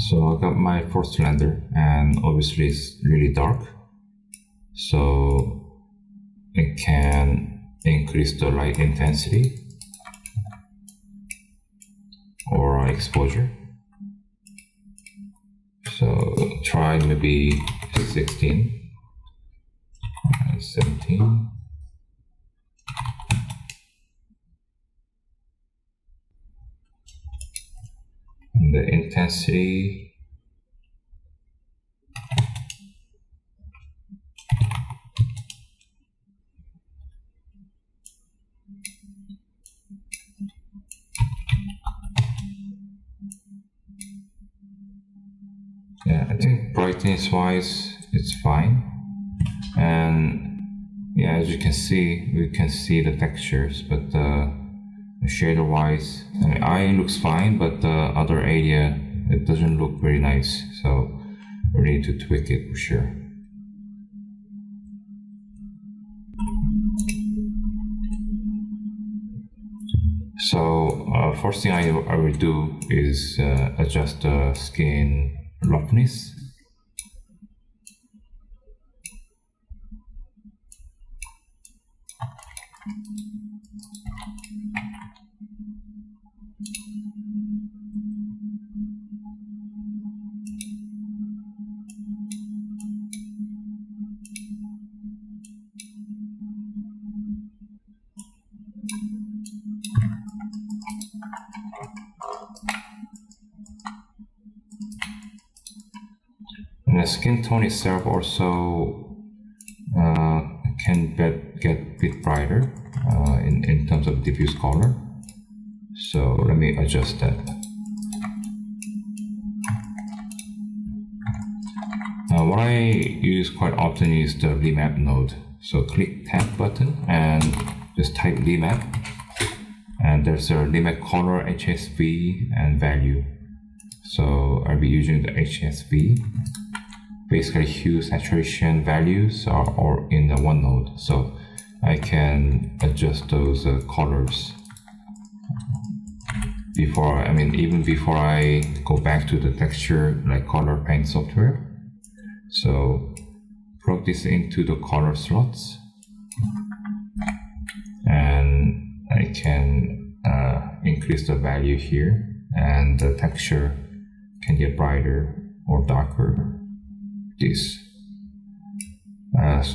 So I got my first render, and obviously it's really dark, so it can increase the light intensity or exposure. So try maybe 16 and 17. And the intensity, yeah, I think brightness wise it's fine. And yeah, as you can see, we can see the textures, but shader wise, I mean, eye looks fine, but the other area, it doesn't look very nice. So we need to tweak it for sure. So first thing I will do is adjust the skin roughness. And the skin tone itself also can get a bit brighter in terms of diffuse color. So let me adjust that. What I use quite often is the remap node. So click tab button and just type remap. And there's a remap color, HSV, and value. So I'll be using the HSV. Basically, hue, saturation, values are all in the one node. So I can adjust those colors before, even before I go back to the texture, like color paint software. So plug this into the color slots, and I can increase the value here, and the texture can get brighter or darker. This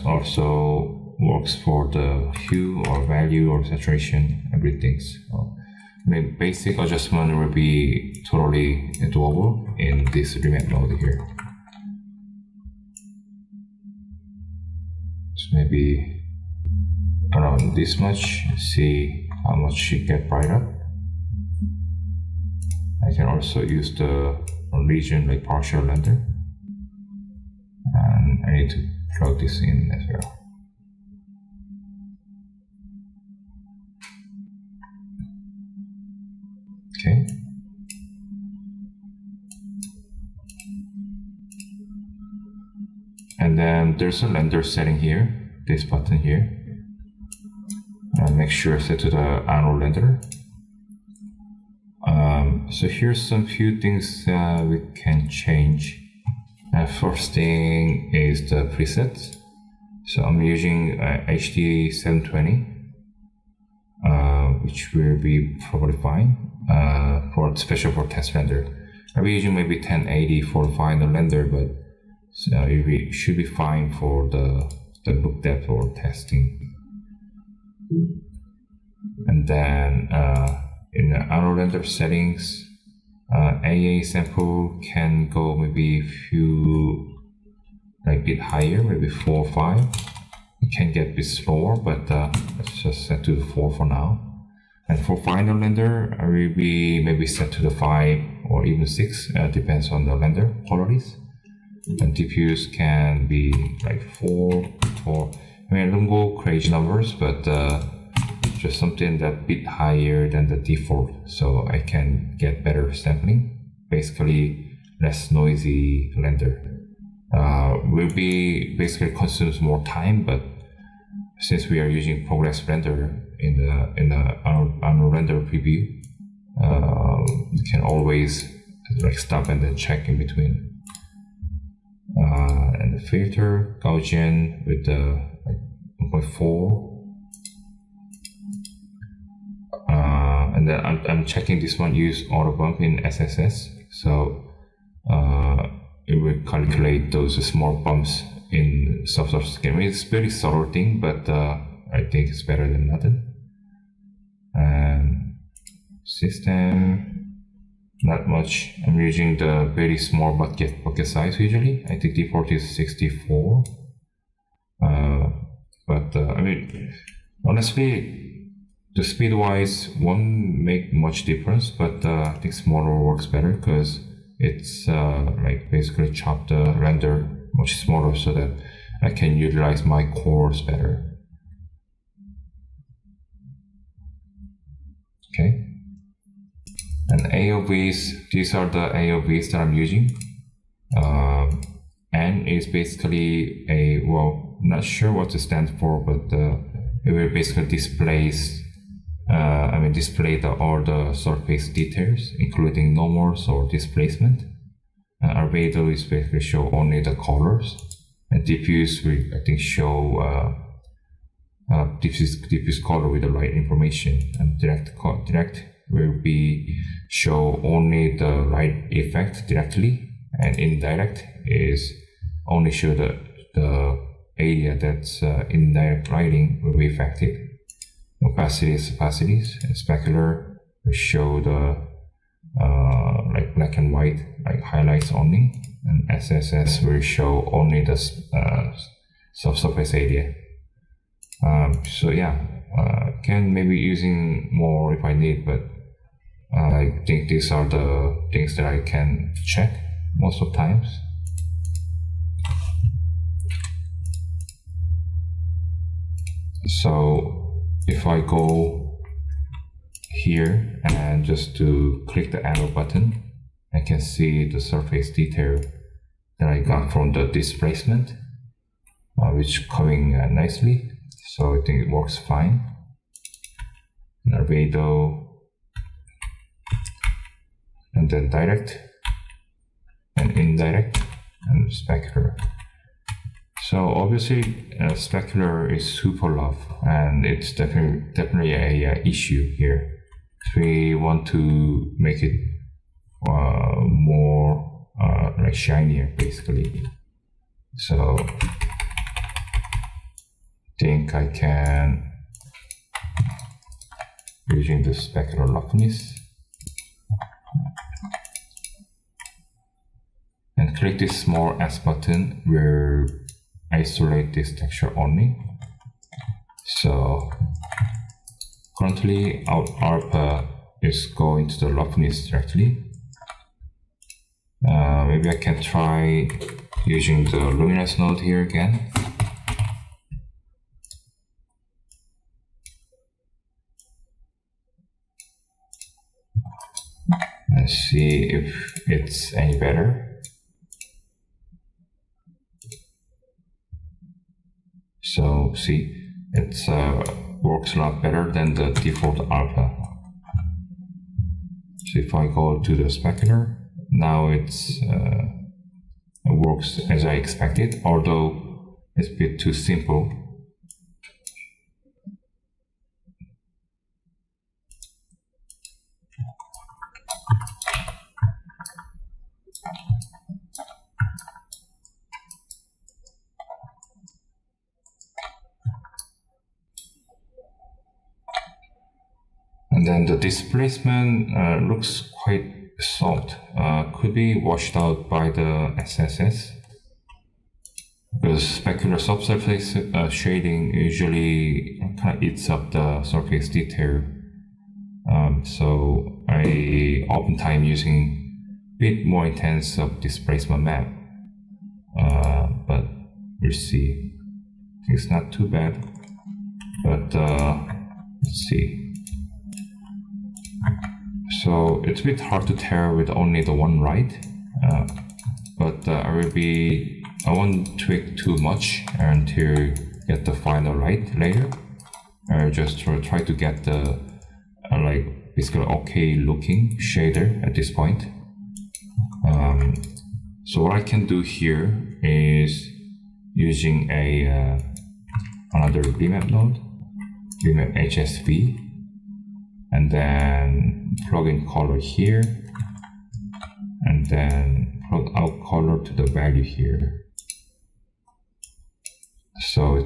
also works for the hue or value or saturation, everything. So, basic adjustment will be totally doable in this remap node here. So maybe around this much, see how much it get brighter. I can also use the region like partial render. And I need to plug this in as well. Okay. And then there's a render setting here, this button here. And make sure set to the auto render. So here's some few things we can change. First thing is the presets. So I'm using HD 720, which will be probably fine especially for test render. I'll be using maybe 1080 for final render, but it should be fine for the look depth or testing. And then in the auto render settings, AA sample can go maybe a bit higher, maybe 4 or 5. It can get a bit slower, but let's just set to 4 for now. And for final render, I will be maybe set to the 5 or even 6, depends on the render qualities. And diffuse can be like 4. I don't go crazy numbers, but just something that bit higher than the default, so I can get better sampling. Basically, less noisy render. Will be basically consumes more time, but since we are using progress render in the render preview, you can always like stop and then check in between. And the filter Gaussian with the like 1.4. And then I'm checking this one, use auto bump in SSS. So it will calculate those small bumps in subsurface skin. I mean, it's a very subtle thing, but I think it's better than nothing. And system, not much. I'm using the very small bucket size usually. I think default is 64. I mean, honestly, the speed wise won't make much difference, but I think smaller works better because it's like basically chop the render much smaller so that I can utilize my cores better. Okay. And AOVs, these are the AOVs that I'm using. N is basically a, well, not sure what it stands for, but it will basically display all the surface details, including normals or displacement. Albedo is basically show only the colors, and diffuse will, I think, show diffuse color with the right information, and direct will be show only the light effect directly, and indirect is only show the area that's indirect lighting will be affected. Opacities, and specular will show the like black and white, like highlights only, and SSS will show only the subsurface area. So yeah, can maybe using more if I need, but I think these are the things that I can check most of times. So if I go here and just to click the arrow button, I can see the surface detail that I got from the displacement, which coming nicely. So I think it works fine. Albedo, and then direct, and indirect, and specular. So obviously, specular is super rough, and it's definitely a issue here. If we want to make it more like shinier, basically. So think I can, using the specular roughness, and click this small S button where isolate this texture only. So currently our ARPA is going to the roughness directly. Maybe I can try using the luminance node here again. And see if it's any better. So see, it works a lot better than the default alpha. So if I go to the specular, now it works as I expected, although it's a bit too simple. And then the displacement looks quite soft. Could be washed out by the SSS. Because specular subsurface shading usually kind of eats up the surface detail. So I oftentimes using a bit more intense of displacement map. But we'll see. It's not too bad. But let's see. So it's a bit hard to tell with only the one light, but I won't tweak too much until get the final light later. Just try to get the like basically okay looking shader at this point. So what I can do here is using another remap node, remap HSV, and then plug in color here, and then plug out color to the value here. So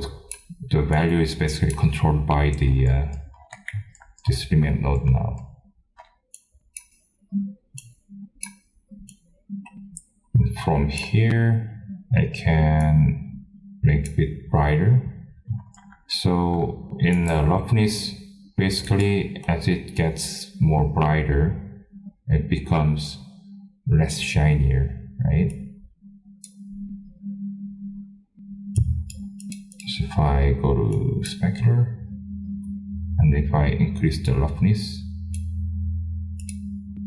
the value is basically controlled by this remap node now. From here, I can make it a bit brighter. So in roughness, basically as it gets more brighter, it becomes less shinier, right? So if I go to specular, and if I increase the roughness,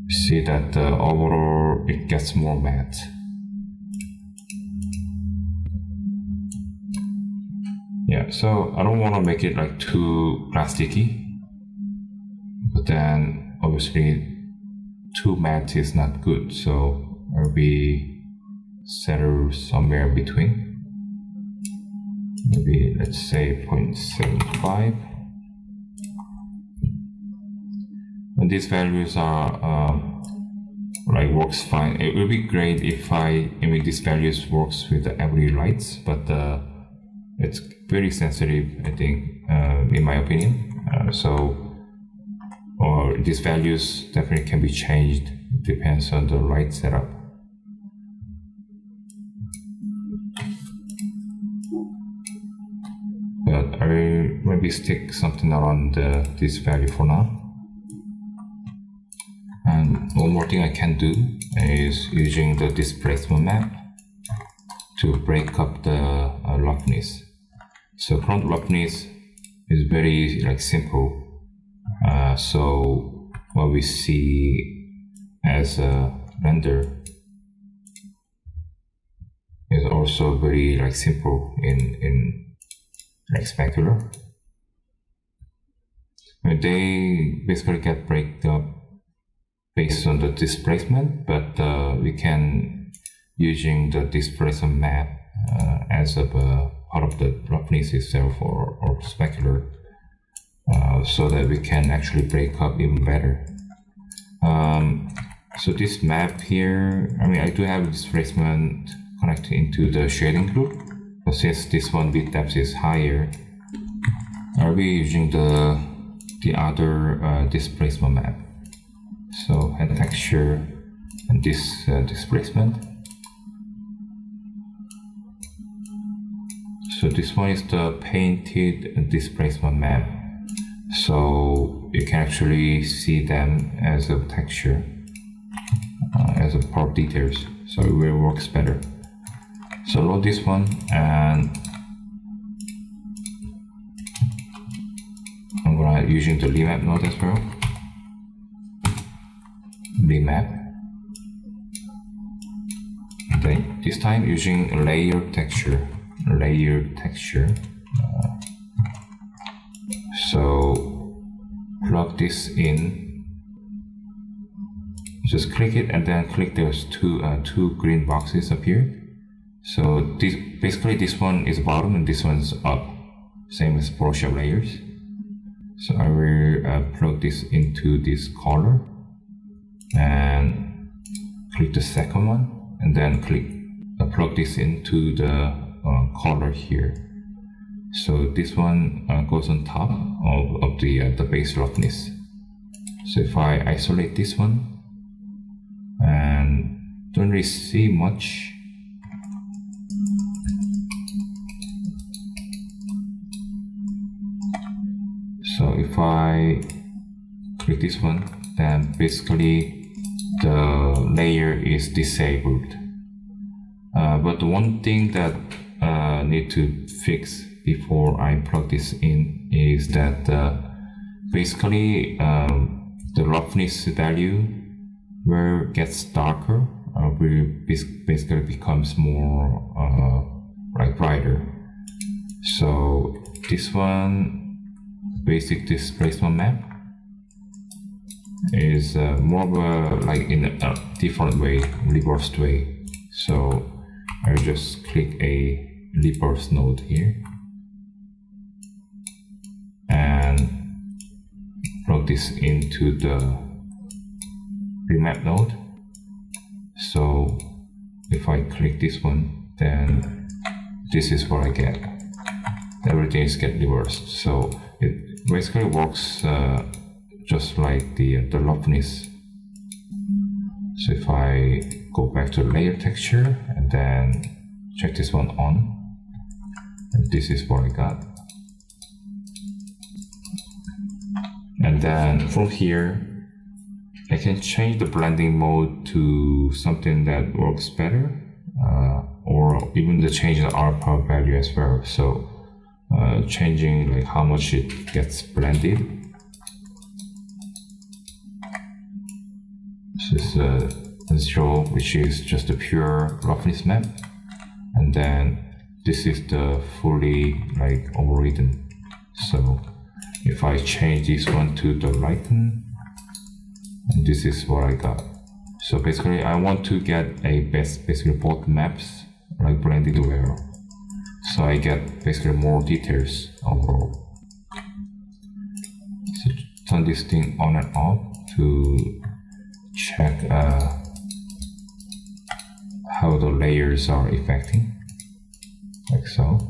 see that overall it gets more matte. Yeah, so I don't want to make it like too plasticky, but then obviously too matte is not good, so I'll be settle somewhere in between. Maybe let's say 0.75. And these values are like works fine. It will be great if these values works with every lights, but it's very sensitive, I think, in my opinion. Or these values definitely can be changed, depends on the light setup. But I will maybe stick something around this value for now. And one more thing I can do is using the displacement map to break up the roughness. So current roughness is very simple. So what we see as a render is also very simple in specular. They basically get break up based on the displacement, but we can using the displacement map as a part of the roughness itself or specular, so that we can actually break up even better. So this map here, I do have displacement connected into the shading group, but since this one width depth is higher, I'll be using the other displacement map. So add texture and this displacement. So this one is the painted displacement map. So you can actually see them as a texture, as a part details. So it will works better. So load this one, and I'm gonna using the remap node as well. Remap. Okay, this time using layer texture. So plug this in. Just click it and then click those two green boxes appear. So this one is bottom and this one's up, same as Photoshop layers. So I will plug this into this color and click the second one, and then plug this into the color here. So this one goes on top of the base roughness. So if I isolate this one and don't really see much, so if I click this one, then basically the layer is disabled. But the one thing that need to fix before I plug this in is that basically the roughness value where it gets darker will basically becomes more brighter. So this one, basic displacement map, is more of a like in a different way, reversed way. So I'll just click a reverse node here and plug this into the remap node. So if I click this one, then this is what I get. Everything is get reversed. So it basically works just like the roughness. So if I go back to layer texture and then check this one on, and this is what I got. And then from here, I can change the blending mode to something that works better, or even the change the alpha value as well. So changing like how much it gets blended. This is 0, which is just a pure roughness map, and then this is the fully like overridden. So if I change this one to the lighten, and this is what I got. So basically I want to get a basically both maps like blended well, so I get basically more details overall. So turn this thing on and off to check how the layers are affecting, like so.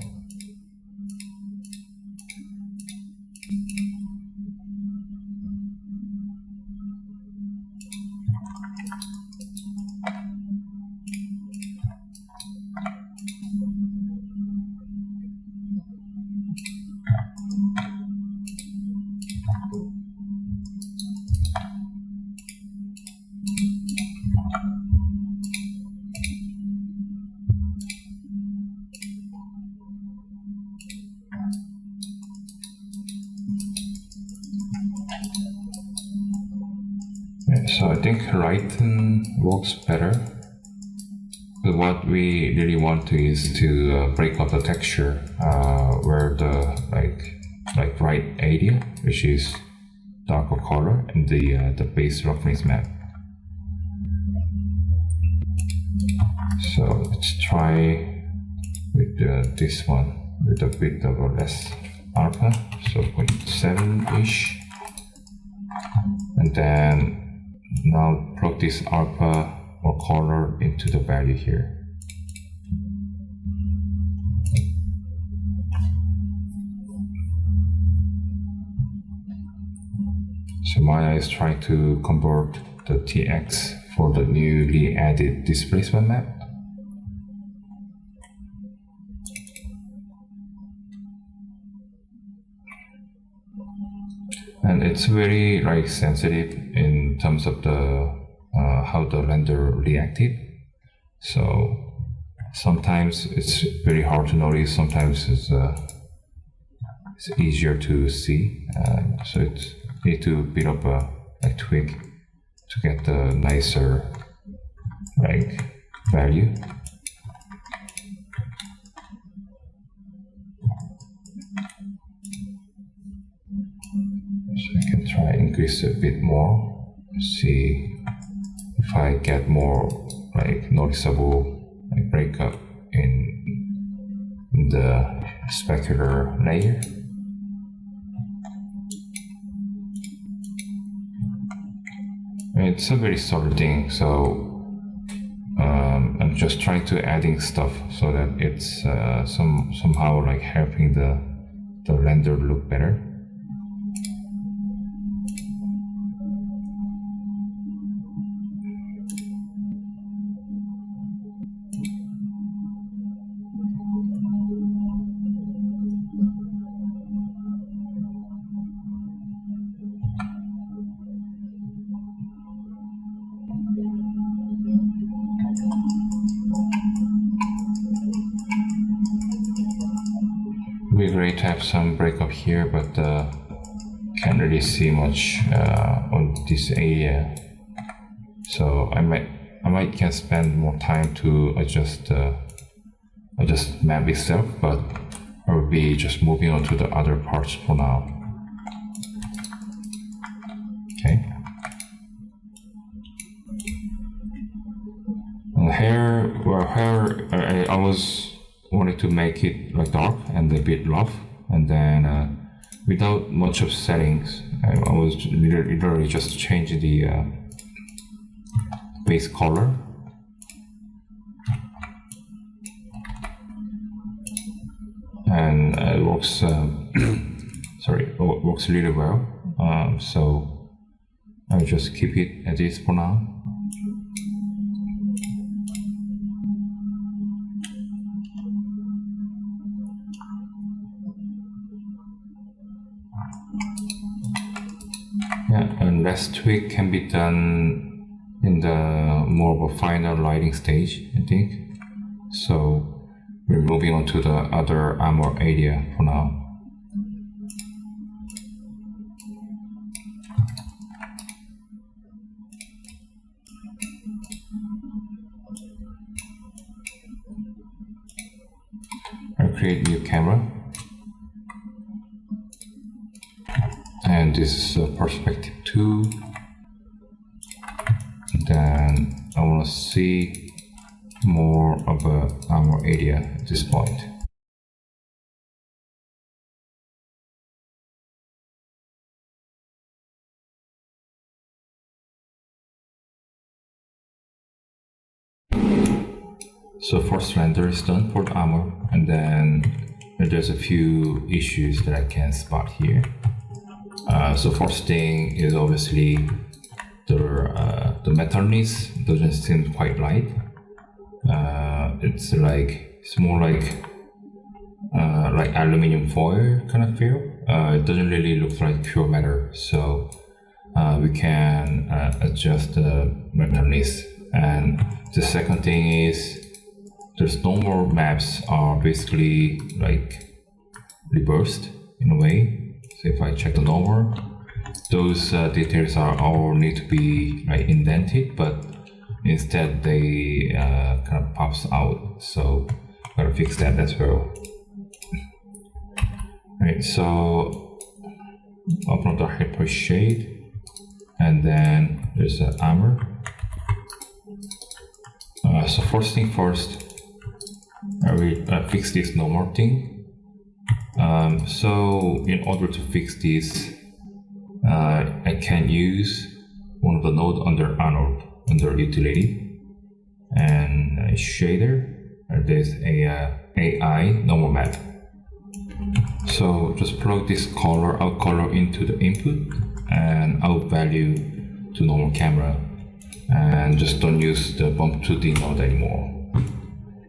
So I think lighten works better, but what we really want to is to break up the texture where the like right area, which is darker color, and the base roughness map. So let's try with this one with a bit of a less alpha, so 0.7-ish, and then now plug this alpha or color into the value here. So Maya is trying to convert the TX for the newly added displacement map. And it's very like sensitive in terms of the how the render reacted. So sometimes it's very hard to notice. Sometimes it's easier to see. So it's need to build up a tweak to get the nicer like value. So I can try increase a bit more, see if I get more like noticeable like breakup in the specular layer. It's a very subtle thing, so I'm just trying to adding stuff so that it's somehow like helping the render look better. It would be great to have some breakup here, but can't really see much on this area. So I might can spend more time to adjust map itself, but I will be just moving on to the other parts for now. Okay. to make it like dark and a bit rough, and then without much of settings, I was literally just changing the base color. And it works sorry, it works really well. So I'll just keep it as is for now. Yeah, and last tweak can be done in the more of a final lighting stage, I think. So we're moving on to the other armor area for now. I'll create new camera. And this is perspective 2. Then I want to see more of a armor area at this point. So first render is done for the armor, and then there's a few issues that I can spot here. So first thing is obviously the metalness doesn't seem quite light. It's more like aluminum foil kind of feel. It doesn't really look like pure metal, so we can adjust the metalness. And the second thing is the normal maps are basically like reversed in a way. So if I check the normal, those details are all need to be like indented, but instead they kind of pops out. So gotta fix that as well. Right, so open up the hyper shade, and then there's the armor. So first thing first, I will fix this normal thing. So in order to fix this, I can use one of the nodes under Anode, under utility, and shader. There's a AI normal map. So just plug this color, out color into the input and out value to normal camera, and just don't use the bump 2D node anymore.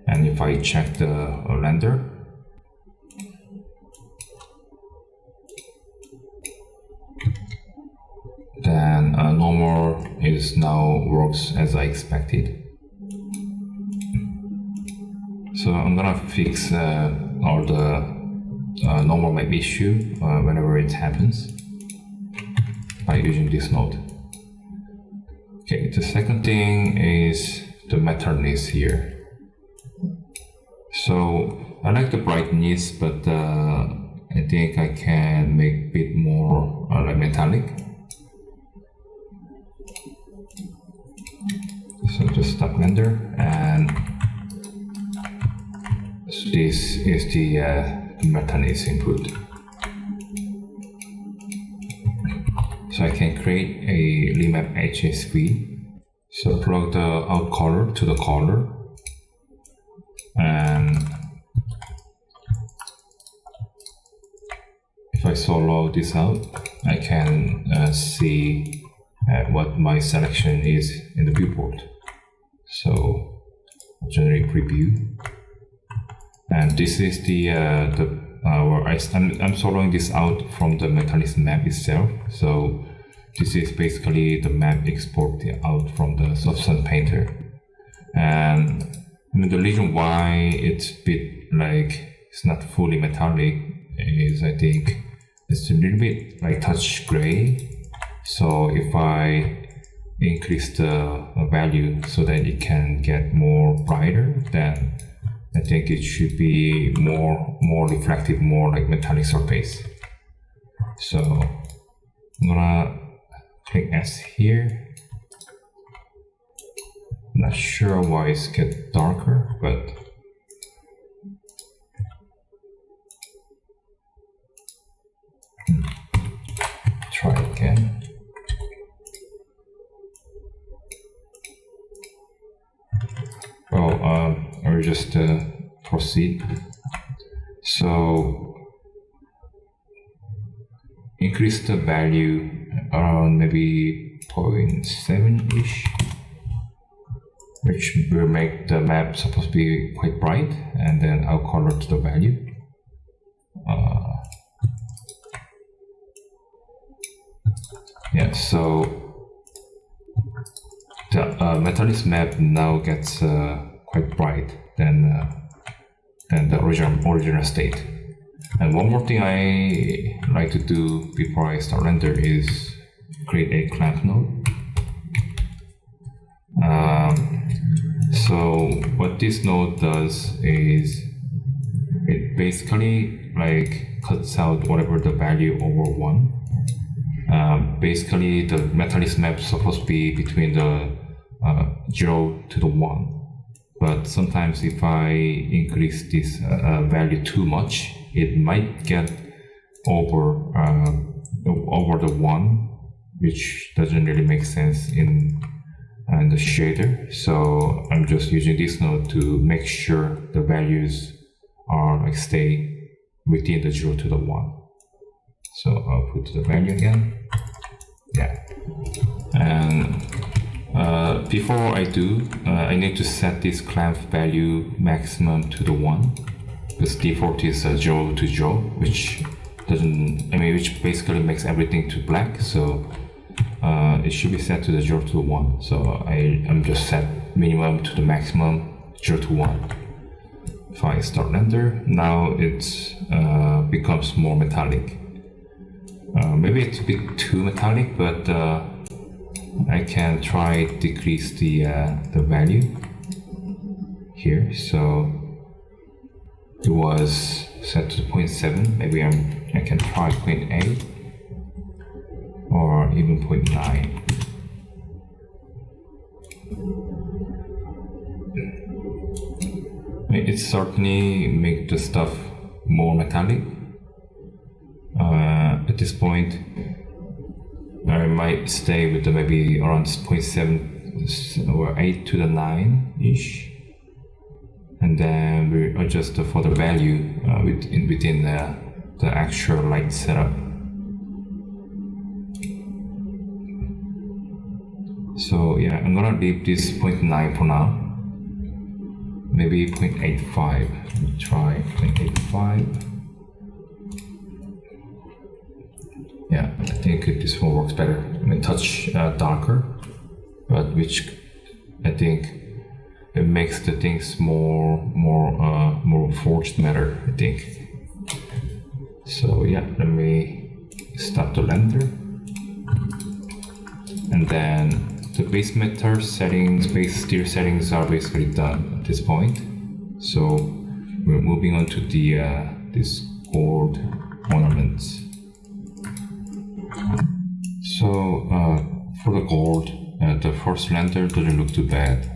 And if I check the render, then normal is now works as I expected. So I'm gonna fix all the normal map issue whenever it happens by using this node. Okay, the second thing is the metalness here. So I like the brightness, but I think I can make a bit more like metallic. So just stop render, and so this is the metalness input. So I can create a remap HSV. So plug the out color to the color, and if I solo this out, I can see what my selection is in the viewport. So generate preview, and this is the I'm soloing this out from the metalness map itself. So this is basically the map exported out from the Substance Painter. And I mean, the reason why it's a bit like it's not fully metallic is I think it's a little bit like touch gray. So if I increase the value so that it can get more brighter, then I think it should be more reflective, more like metallic surface. So I'm gonna click S here. Not sure why it's get darker, but just proceed. So increase the value around maybe 0.7-ish, which will make the map supposed to be quite bright, and then I'll color to the value. Yeah, so the Metalis map now gets quite bright than the original state. And one more thing I like to do before I start render is create a clamp node. So what this node does is it basically like cuts out whatever the value over 1. Basically the Metalis map is supposed to be between the 0 to the 1. But sometimes if I increase this value too much, it might get over the 1, which doesn't really make sense in the shader. So I'm just using this node to make sure the values are like stay within the 0 to the 1. So I'll put the value again. Yeah. And before I do, I need to set this clamp value maximum to the 1. Because default is 0 to 0, which which basically makes everything to black. So it should be set to the 0 to 1. So I'm just set minimum to the maximum 0 to 1. If I start render, now it becomes more metallic. Maybe it's a bit too metallic, but I can try decrease the value here. So it was set to 0.7. Maybe I can try 0.8 or even 0.9. It certainly makes the stuff more metallic. At this point, I might stay with maybe around 0.7 or 8 to the 9-ish, and then we adjust for the value within the actual light setup. So yeah, I'm gonna leave this 0.9 for now. Maybe 0.85. Let me try 0.85. Yeah, I think this one works better. I mean, touch darker, but which I think it makes the things more forged matter, I think. So yeah, let me stop the render, and then the base metal settings, base steer settings are basically done at this point. So we're moving on to the this gold ornaments. So for the gold, the first render doesn't look too bad.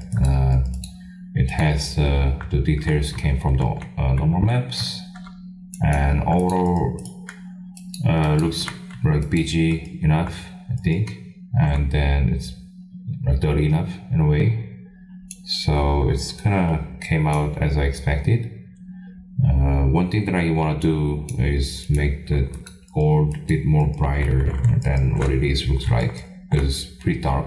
It has the details came from the normal maps, and overall looks like BG enough, I think, and then it's like dirty enough in a way. So it's kind of came out as I expected. One thing that I want to do is make the gold a bit more brighter than what it looks like, because it's pretty dark.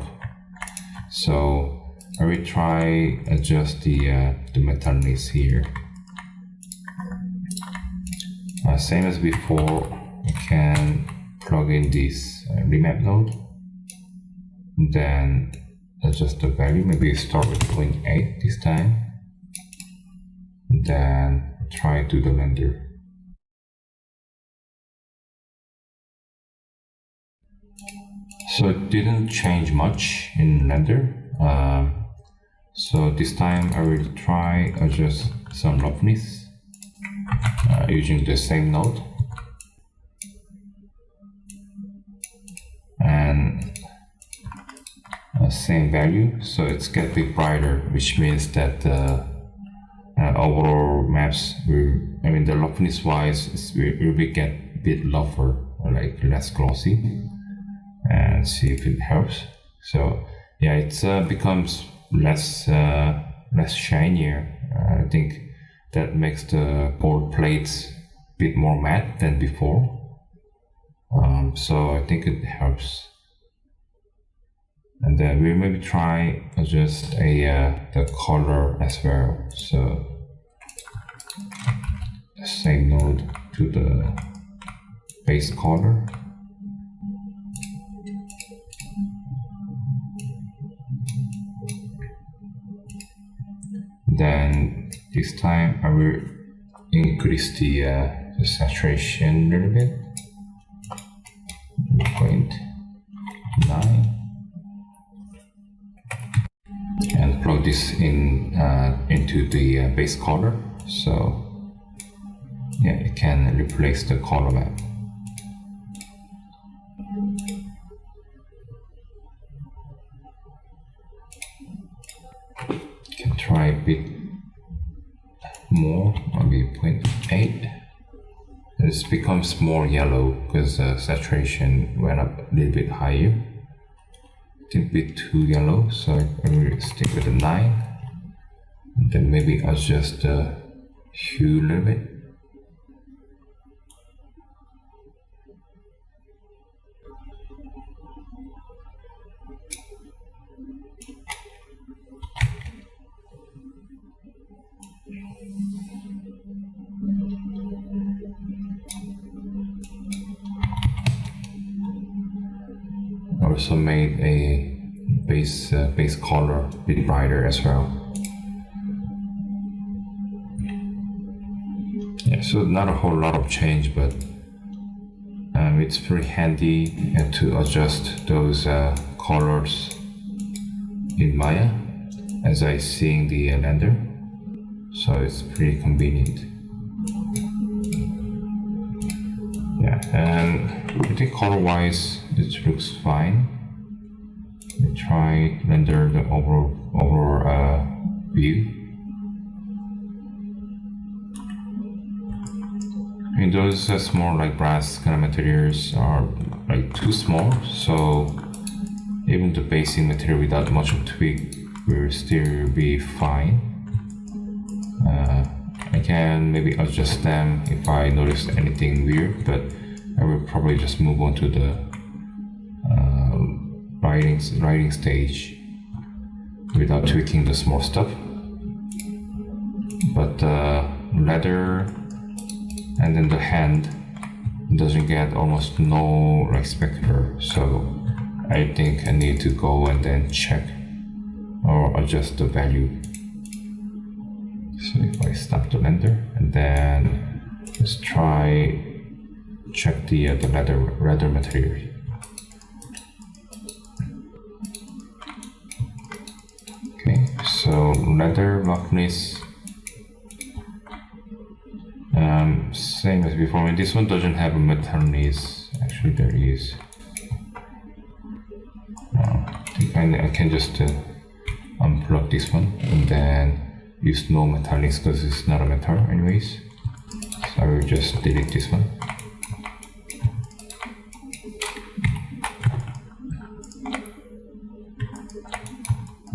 So I will try adjust the metalness here. Same as before, I can plug in this remap node, then adjust the value. Maybe start with 0.8 this time, then try to the render. So it didn't change much in render. So this time I will try adjust some roughness using the same node, and same value. So it's get a bit brighter, which means that overall maps will, the roughness wise, will be get a bit rougher, or like less glossy, and see if it helps. So yeah, it becomes less shinier think that makes the gold plates a bit more matte than before. So I think it helps. And then we'll maybe try adjust the color as well. So same node to the base color. Then this time I will increase the saturation a little bit, 0.9, and plug this in into the base color. So yeah, it can replace the color map. Can try a bit more, maybe 0.8. This becomes more yellow because the saturation went up a little bit higher. It's a bit too yellow, so I will stick with the 9. And then maybe adjust the hue a little bit. Also made a base color a bit brighter as well. Yeah, so not a whole lot of change, but it's very handy to adjust those colors in Maya as I seeing the render. So it's pretty convenient. Yeah, and I think color-wise it looks fine. We try render the overall view. I mean, those small like brass kind of materials are like too small, so even the basic material without much of tweak will still be fine. I can maybe adjust them if I notice anything weird, but I will probably just move on to the writing stage without tweaking the small stuff. But the leather and then the hand doesn't get almost no like specular, so I think I need to go and then check or adjust the value. So if I stop the render and then let's try check the leather material. Okay, so leather roughness, same as before. I mean, this one doesn't have a metalness. Actually, there is. I can just unplug this one and then use no metallics because it's not a metal anyways. So I will just delete this one.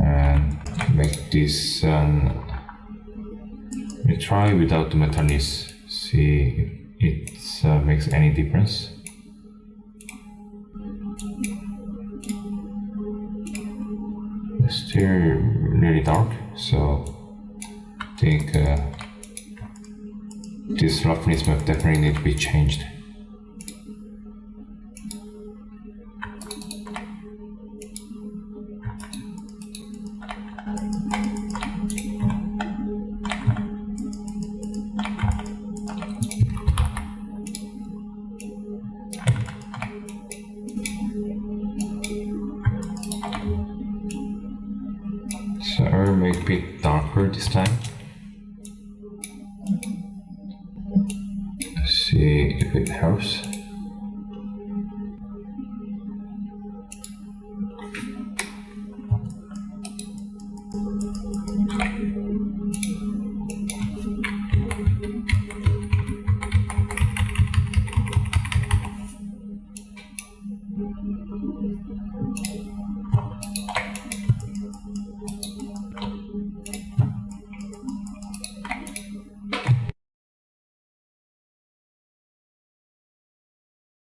And make this, we try without the metallics, see if it makes any difference. It's still really dark, so I think this roughness map definitely needs to be changed. So I will make it a bit darker this time. Let's see if it helps.